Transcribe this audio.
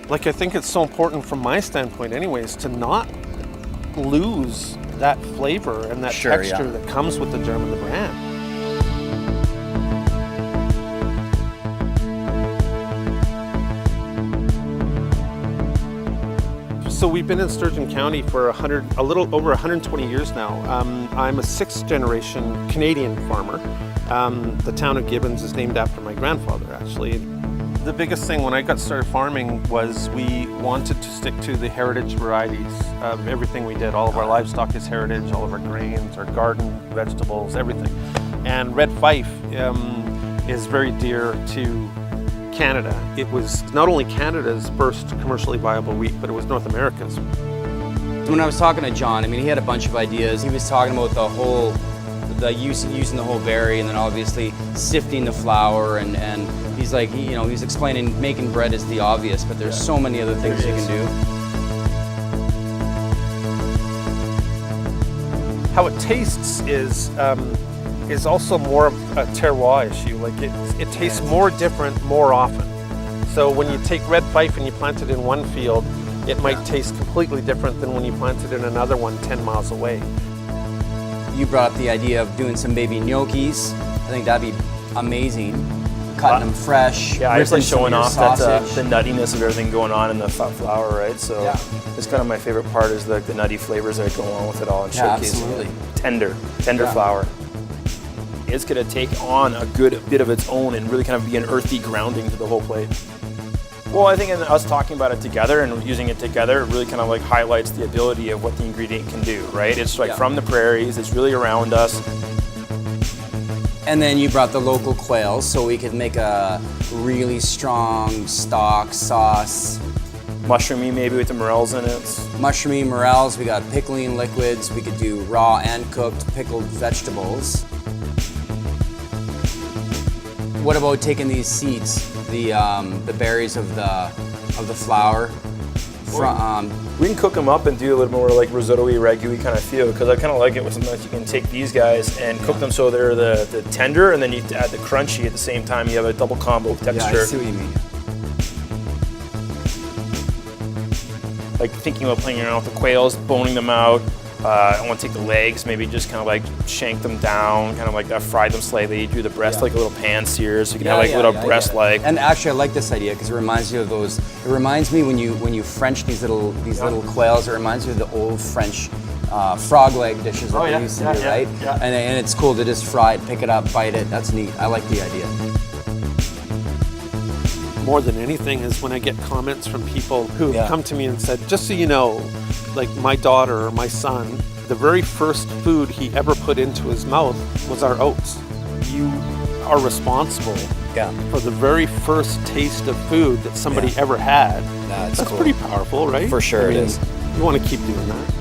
Like, I think it's so important from my standpoint anyways to not lose that flavor and that texture that comes with the germ and the brand. So we've been in Sturgeon County for a little over 120 years now. I'm a 6th generation Canadian farmer. The town of Gibbons is named after my grandfather, actually. The biggest thing when I got started farming was we wanted to stick to the heritage varieties of everything we did. All of our livestock is heritage, all of our grains, our garden, vegetables, everything. And Red Fife is very dear to Canada. It was not only Canada's first commercially viable wheat, but it was North America's. When I was talking to John, I mean, he had a bunch of ideas. He was talking about using the whole berry, and then obviously sifting the flour, and he's like, he's explaining making bread is the obvious, but there's so many other things you can do. How it tastes is also more of a terroir issue. Like it tastes more different more often. So when you take Red Fife and you plant it in one field, it might taste completely different than when you plant it in another one 10 miles away. You brought up the idea of doing some baby gnocchis. I think that'd be amazing. Cutting them fresh. Yeah, I just like showing off that the nuttiness of everything going on in the flour, right? So it's kind of my favorite part is the nutty flavors that go along with it all and showcasing it. Tender flour. It's going to take on a good bit of its own and really kind of be an earthy grounding to the whole plate. Well, I think in us talking about it together and using it together, it really kind of like highlights the ability of what the ingredient can do, right? It's like from the prairies, it's really around us. And then you brought the local quails, so we could make a really strong stock sauce. Mushroomy maybe with the morels in it. Mushroomy morels, we got pickling liquids, we could do raw and cooked pickled vegetables. What about taking these seeds, the berries of the flour? We can cook them up and do a little more like risotto-y, ragu-y kind of feel, because I kind of like it with sometimes you can take these guys and cook them so they're the tender, and then you add the crunchy at the same time. You have a double combo texture. Yeah, I see what you mean. Like thinking about playing around with the quails, boning them out. I want to take the legs, maybe just kind of like shank them down, kind of like fry them slightly, do the breast like a little pan sear, so you can have like little breast-like. And actually, I like this idea because it reminds you of those. It reminds me when you French these little quails. It reminds me of the old French frog leg dishes that they used to do, right? Yeah. And it's cool to just fry it, pick it up, bite it. That's neat. I like the idea. More than anything is when I get comments from people who have come to me and said, just so you know, like my daughter or my son, the very first food he ever put into his mouth was our oats. You are responsible for the very first taste of food that somebody ever had. That's cool. Pretty powerful, right? For sure, it is. You want to keep doing that.